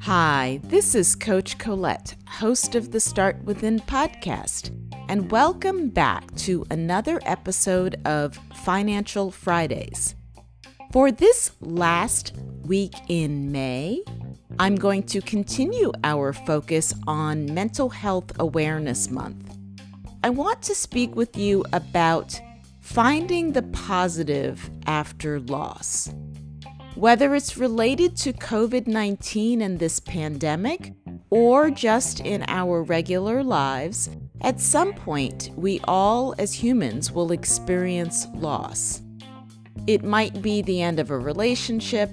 Hi, this is Coach Colette, host of the Start Within podcast, and welcome back to another episode of Financial Fridays. For this last week in May, I'm going to continue our focus on Mental Health Awareness Month. I want to speak with you about finding the positive after loss. Whether it's related to COVID-19 and this pandemic, or just in our regular lives, at some point we all as humans will experience loss. It might be the end of a relationship,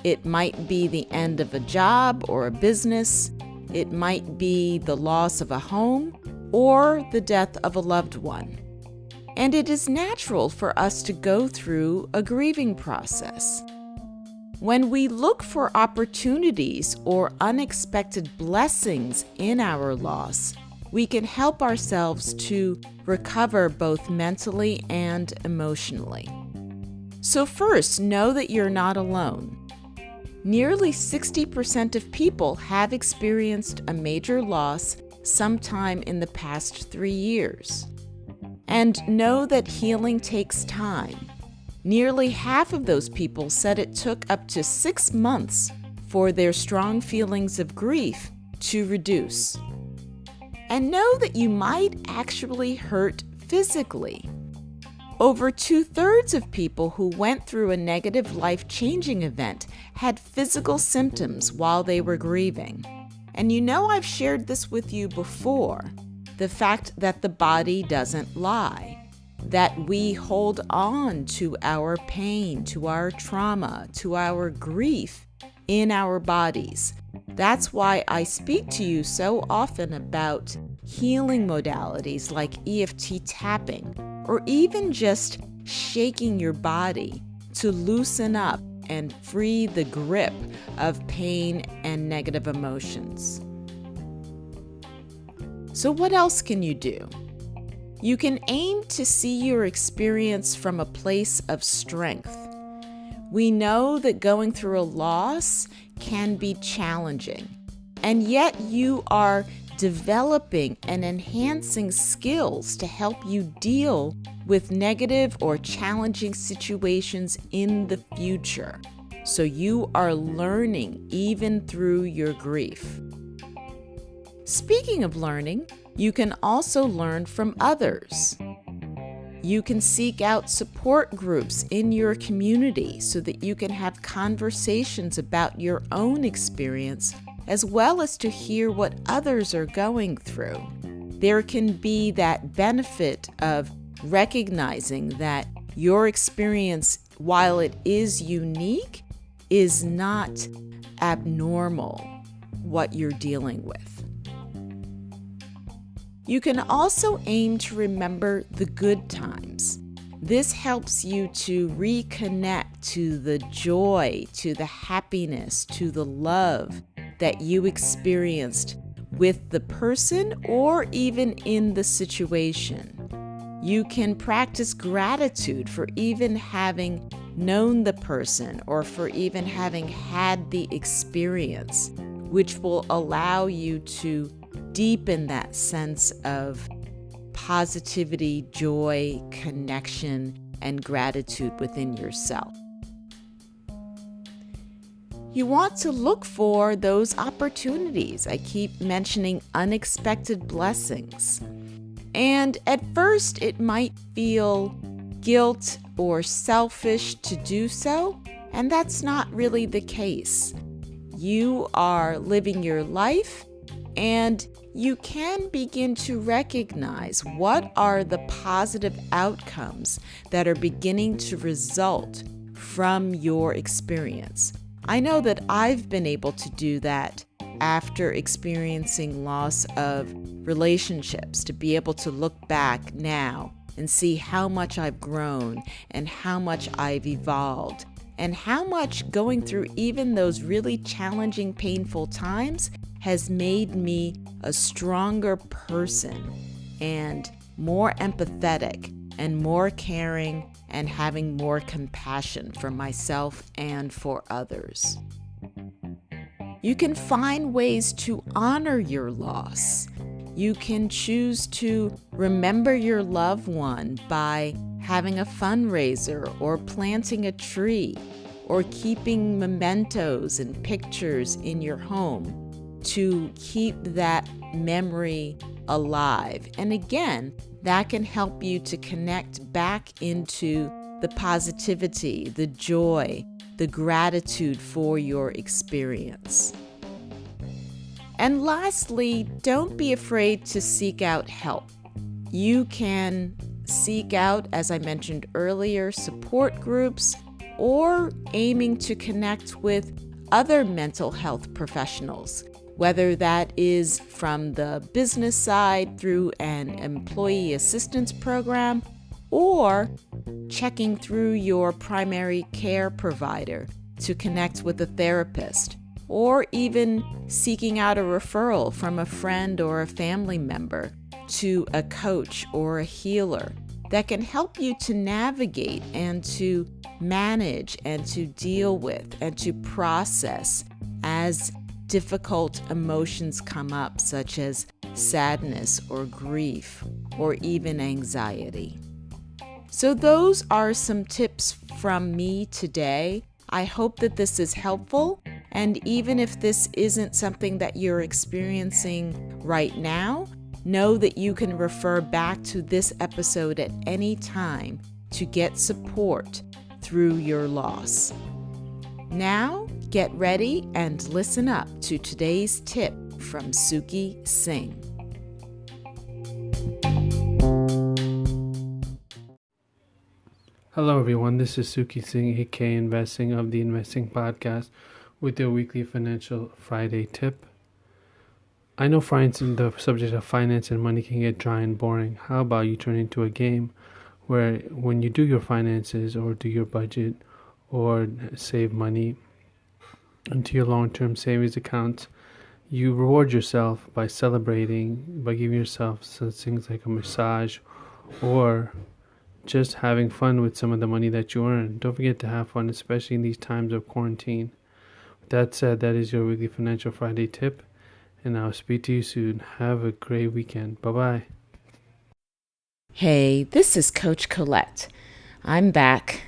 it might be the end of a job or a business, it might be the loss of a home, or the death of a loved one. And it is natural for us to go through a grieving process. When we look for opportunities or unexpected blessings in our loss, we can help ourselves to recover both mentally and emotionally. So first, know that you're not alone. Nearly 60% of people have experienced a major loss sometime in the past 3 years. And know that healing takes time. Nearly half of those people said it took up to 6 months for their strong feelings of grief to reduce. And know that you might actually hurt physically. Over 2/3 of people who went through a negative life-changing event had physical symptoms while they were grieving. And you know I've shared this with you before, the fact that the body doesn't lie. That we hold on to our pain, to our trauma, to our grief in our bodies. That's why I speak to you so often about healing modalities like EFT tapping, or even just shaking your body to loosen up and free the grip of pain and negative emotions. So what else can you do? You can aim to see your experience from a place of strength. We know that going through a loss can be challenging, and yet you are developing and enhancing skills to help you deal with negative or challenging situations in the future. So you are learning even through your grief. Speaking of learning, you can also learn from others. You can seek out support groups in your community so that you can have conversations about your own experience, as well as to hear what others are going through. There can be that benefit of recognizing that your experience, while it is unique, is not abnormal what you're dealing with. You can also aim to remember the good times. This helps you to reconnect to the joy, to the happiness, to the love that you experienced with the person or even in the situation. You can practice gratitude for even having known the person or for even having had the experience, which will allow you to deepen that sense of positivity, joy, connection, and gratitude within yourself. You want to look for those opportunities. I keep mentioning unexpected blessings. And at first, it might feel guilt or selfish to do so, and that's not really the case. You are living your life, and you can begin to recognize what are the positive outcomes that are beginning to result from your experience. I know that I've been able to do that after experiencing loss of relationships, to be able to look back now and see how much I've grown and how much I've evolved and how much going through even those really challenging, painful times has made me a stronger person and more empathetic and more caring and having more compassion for myself and for others. You can find ways to honor your loss. You can choose to remember your loved one by having a fundraiser or planting a tree or keeping mementos and pictures in your home to keep that memory alive. And again, that can help you to connect back into the positivity, the joy, the gratitude for your experience. And lastly, don't be afraid to seek out help. You can seek out, as I mentioned earlier, support groups or aiming to connect with other mental health professionals, whether that is from the business side through an employee assistance program or checking through your primary care provider to connect with a therapist, or even seeking out a referral from a friend or a family member to a coach or a healer that can help you to navigate and to manage and to deal with and to process as difficult emotions come up, such as sadness or grief or even anxiety. So those are some tips from me today. I hope that this is helpful. And even if this isn't something that you're experiencing right now, know that you can refer back to this episode at any time to get support through your loss. Now, get ready and listen up to today's tip from Singh. Hello everyone, this is Singh, aka Investing of the Investing Podcast, with your weekly Financial Friday tip. I know the subject of finance and money can get dry and boring. How about you turn it into a game where when you do your finances or do your budget or save money into your long-term savings accounts, you reward yourself by celebrating, by giving yourself such things like a massage or just having fun with some of the money that you earn. Don't forget to have fun, especially in these times of quarantine. With that said, that is your weekly Financial Friday tip, and I'll speak to you soon. Have a great weekend. Bye-bye. Hey, this is Coach Colette. I'm back.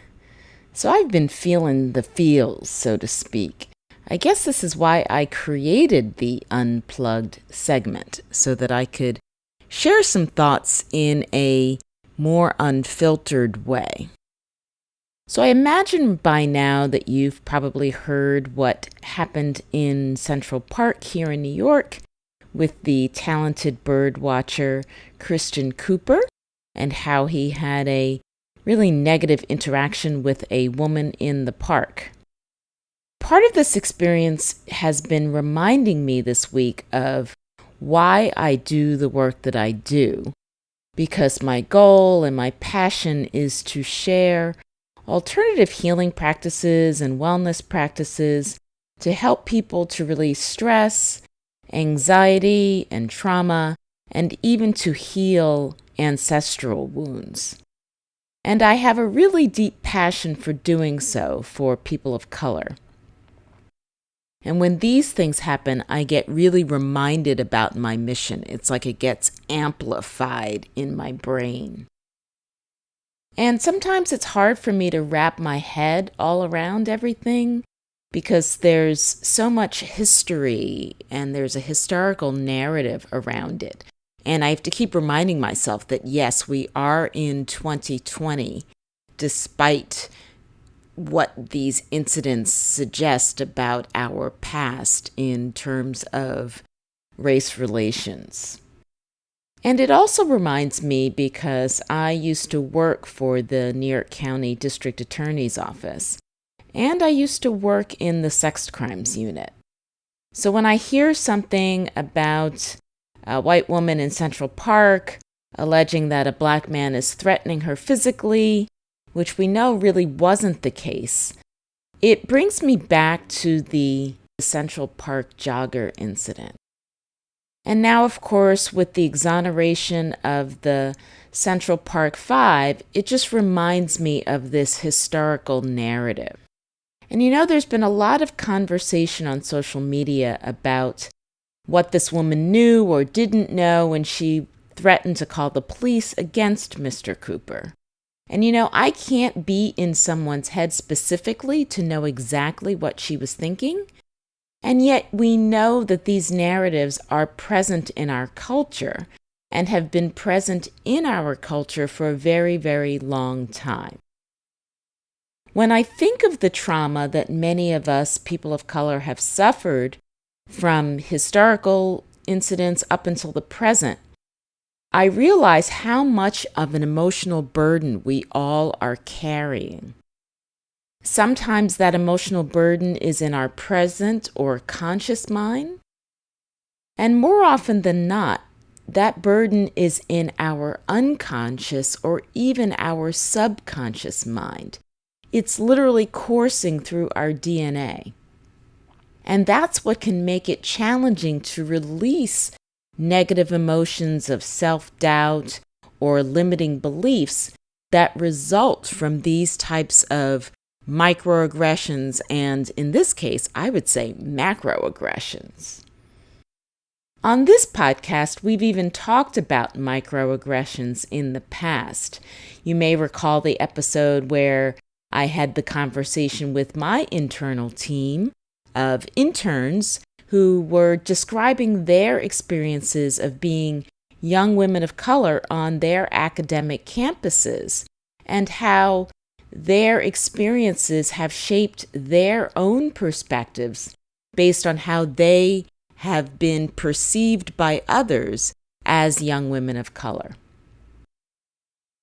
So I've been feeling the feels, so to speak. I guess this is why I created the Unplugged segment, so that I could share some thoughts in a more unfiltered way. So I imagine by now that you've probably heard what happened in Central Park here in New York with the talented bird watcher Christian Cooper and how he had a really negative interaction with a woman in the park. Part of this experience has been reminding me this week of why I do the work that I do, because my goal and my passion is to share alternative healing practices and wellness practices to help people to release stress, anxiety, and trauma, and even to heal ancestral wounds. And I have a really deep passion for doing so for people of color. And when these things happen, I get really reminded about my mission. It's like it gets amplified in my brain. And sometimes it's hard for me to wrap my head all around everything because there's so much history and there's a historical narrative around it. And I have to keep reminding myself that yes, we are in 2020, despite what these incidents suggest about our past in terms of race relations. And it also reminds me because I used to work for the New York County District Attorney's Office, and I used to work in the sex crimes unit. So when I hear something about a white woman in Central Park alleging that a black man is threatening her physically, which we know really wasn't the case, it brings me back to the Central Park jogger incident. And now, of course, with the exoneration of the Central Park 5, it just reminds me of this historical narrative. And there's been a lot of conversation on social media about what this woman knew or didn't know when she threatened to call the police against Mr. Cooper. And I can't be in someone's head specifically to know exactly what she was thinking. And yet we know that these narratives are present in our culture and have been present in our culture for a very, very long time. When I think of the trauma that many of us, people of color, have suffered from historical incidents up until the present, I realize how much of an emotional burden we all are carrying. Sometimes that emotional burden is in our present or conscious mind, and more often than not, that burden is in our unconscious or even our subconscious mind. It's literally coursing through our DNA. And that's what can make it challenging to release negative emotions of self-doubt or limiting beliefs that result from these types of microaggressions, and in this case, I would say macroaggressions. On this podcast, we've even talked about microaggressions in the past. You may recall the episode where I had the conversation with my internal team of interns who were describing their experiences of being young women of color on their academic campuses and how their experiences have shaped their own perspectives based on how they have been perceived by others as young women of color.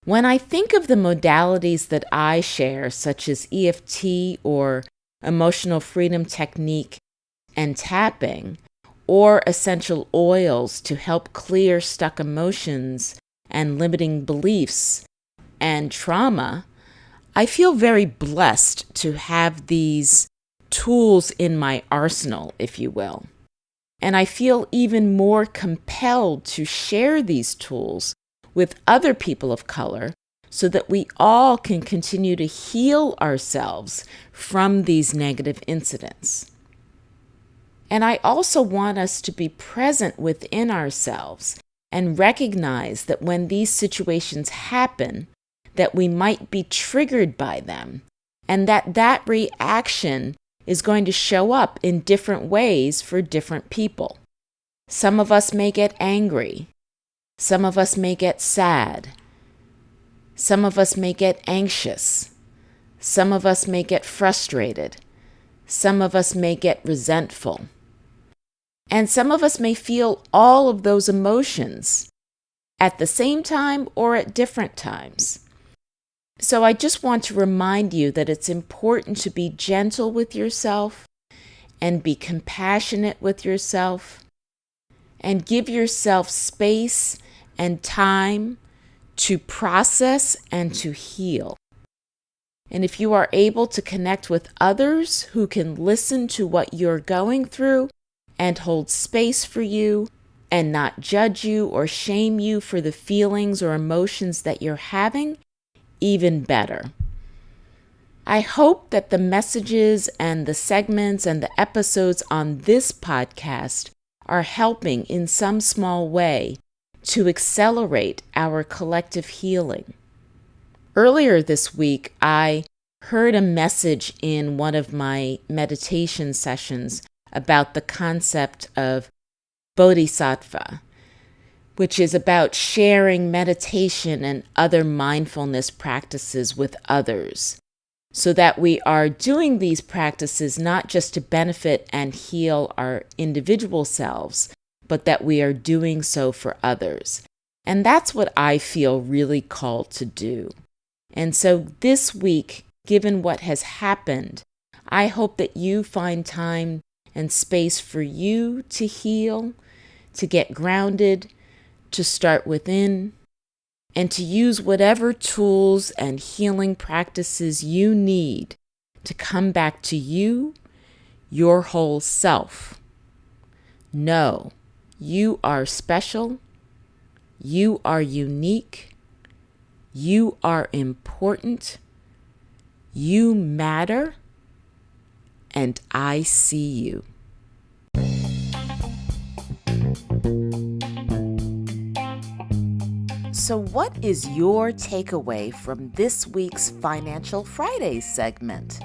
When I think of the modalities that I share, such as EFT or emotional freedom technique and tapping, or essential oils to help clear stuck emotions and limiting beliefs and trauma, I feel very blessed to have these tools in my arsenal, if you will. And I feel even more compelled to share these tools with other people of color so that we all can continue to heal ourselves from these negative incidents. And I also want us to be present within ourselves and recognize that when these situations happen, that we might be triggered by them, and that reaction is going to show up in different ways for different people. Some of us may get angry. Some of us may get sad. Some of us may get anxious. Some of us may get frustrated. Some of us may get resentful. And some of us may feel all of those emotions at the same time or at different times. So I just want to remind you that it's important to be gentle with yourself and be compassionate with yourself and give yourself space and time to process and to heal. And if you are able to connect with others who can listen to what you're going through and hold space for you and not judge you or shame you for the feelings or emotions that you're having, even better. I hope that the messages and the segments and the episodes on this podcast are helping in some small way to accelerate our collective healing. Earlier this week, I heard a message in one of my meditation sessions about the concept of bodhisattva, which is about sharing meditation and other mindfulness practices with others, so that we are doing these practices not just to benefit and heal our individual selves, but that we are doing so for others. And that's what I feel really called to do. And so this week, given what has happened, I hope that you find time and space for you to heal, to get grounded, to start within, and to use whatever tools and healing practices you need to come back to you, your whole self. Know you are special, you are unique, You are important. You matter. And I see you. So what is your takeaway from this week's Financial Fridays segment?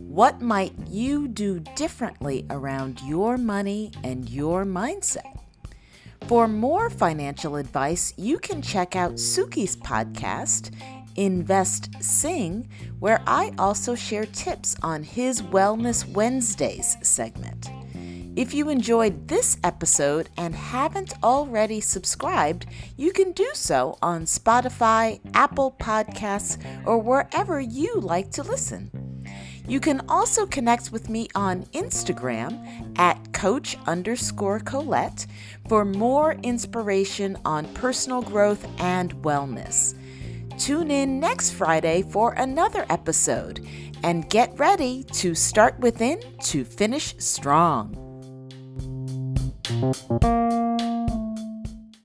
What might you do differently around your money and your mindset? For more financial advice, you can check out Suki's podcast, Invest Singh, where I also share tips on his Wellness Wednesdays segment. If you enjoyed this episode and haven't already subscribed, you can do so on Spotify, Apple Podcasts, or wherever you like to listen. You can also connect with me on Instagram at Coach_Colette for more inspiration on personal growth and wellness. Tune in next Friday for another episode and get ready to start within to finish strong.